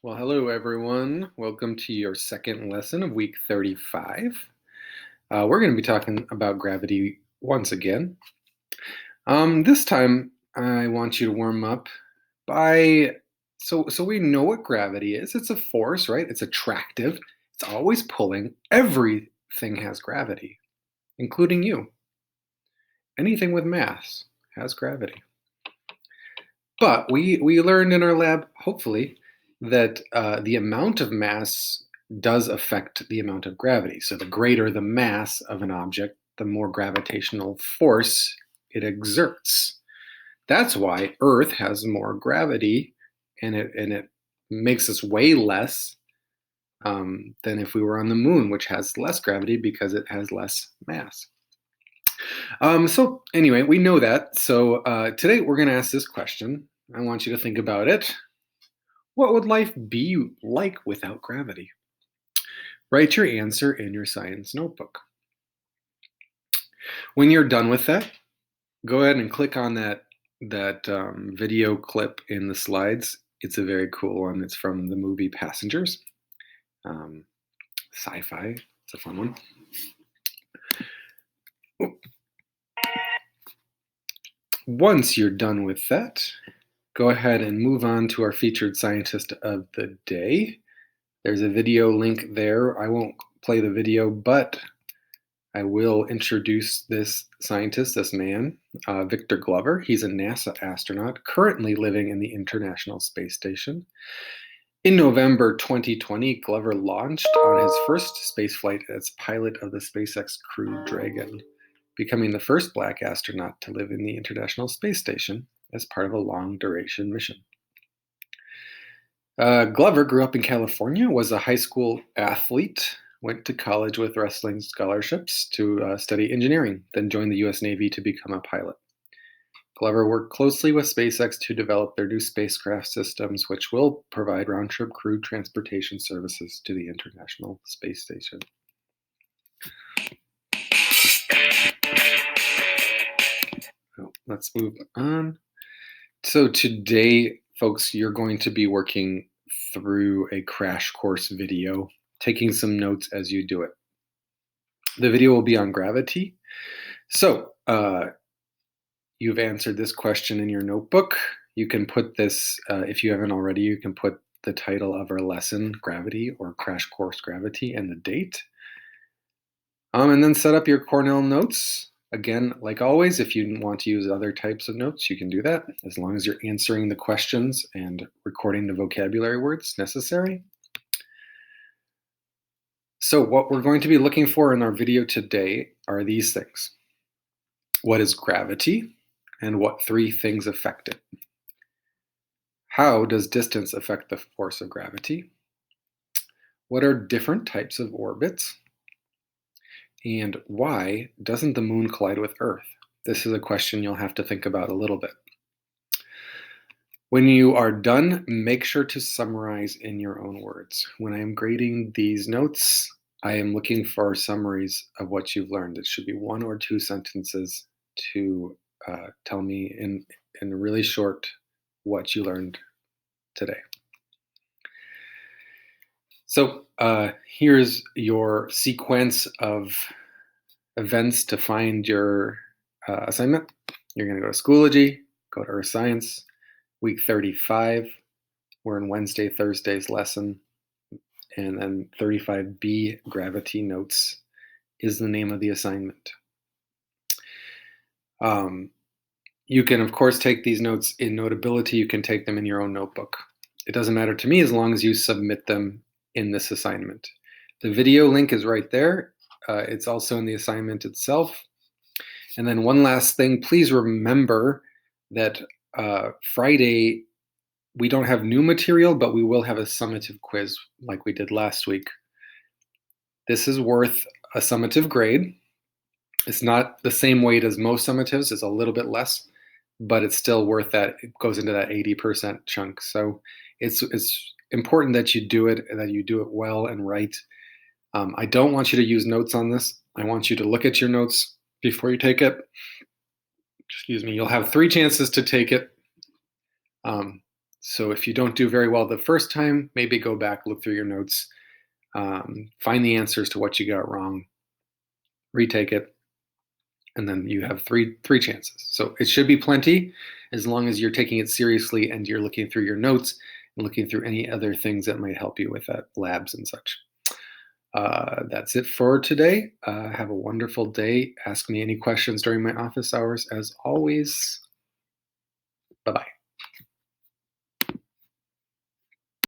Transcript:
Well, hello everyone. Welcome to your second lesson of week 35. We're going to be talking about gravity once again. This time, I want you to warm up by so we know what gravity is. It's a force, right? It's attractive. It's always pulling. Everything has gravity, including you. Anything with mass has gravity. But we learned in our lab, hopefully, that the amount of mass does affect the amount of gravity. So the greater the mass of an object, the more gravitational force it exerts. That's why Earth has more gravity, and it makes us weigh less than if we were on the moon, which has less gravity because it has less mass. So anyway, we know that. So today we're going to ask this question. I want you to think about it. What would life be like without gravity? Write your answer in your science notebook. When you're done with that, go ahead and click on that video clip in the slides. It's a very cool one. It's from the movie Passengers. Sci-fi. It's a fun one. Once you're done with that, go ahead and move on to our featured scientist of the day. There's a video link there. I won't play the video, but I will introduce this scientist, this man, Victor Glover. He's a NASA astronaut currently living in the International Space Station. In November 2020, Glover launched on his first spaceflight as pilot of the SpaceX Crew Dragon, becoming the first Black astronaut to live in the International Space Station as part of a long-duration mission. Glover grew up in California, was a high school athlete, went to college with wrestling scholarships to study engineering, then joined the US Navy to become a pilot. Glover worked closely with SpaceX to develop their new spacecraft systems, which will provide round-trip crew transportation services to the International Space Station. Let's move on. So today, folks, you're going to be working through a crash course video, taking some notes as you do it. The video will be on gravity. So you've answered this question in your notebook. You can put this, if you haven't already, you can put the title of our lesson, Gravity, or Crash Course Gravity, and the date. And then set up your Cornell notes. Again, like always, if you want to use other types of notes, you can do that, as long as you're answering the questions and recording the vocabulary words necessary. So what we're going to be looking for in our video today are these things. What is gravity, and what three things affect it? How does distance affect the force of gravity? What are different types of orbits? And why doesn't the moon collide with Earth? This is a question you'll have to think about a little bit. When you are done, make sure to summarize in your own words. When I am grading these notes, I am looking for summaries of what you've learned. It should be 1 or 2 sentences to tell me in really short what you learned today. So here's your sequence of events to find your assignment. You're going to go to Schoology, go to Earth Science, week 35. We're in Wednesday, Thursday's lesson. And then 35B, Gravity Notes, is the name of the assignment. You can, of course, take these notes in Notability. You can take them in your own notebook. It doesn't matter to me as long as you submit them in this assignment. The video link is right there. It's also in the assignment itself. And then one last thing, please remember that Friday, we don't have new material, but we will have a summative quiz like we did last week. This is worth a summative grade. It's not the same weight as most summatives. It's a little bit less, but it's still worth that. It goes into that 80% chunk. So it's important that you do it and that you do it well and right. I don't want you to use notes on this. I want you to look at your notes before you take it. Excuse me. You'll have 3 chances to take it. So if you don't do very well the first time, maybe go back, look through your notes, find the answers to what you got wrong, retake it, and then you have three chances. So it should be plenty as long as you're taking it seriously and you're looking through your notes and looking through any other things that might help you with that, labs and such. That's it for today. Have a wonderful day. Ask me any questions during my office hours as always. Bye bye.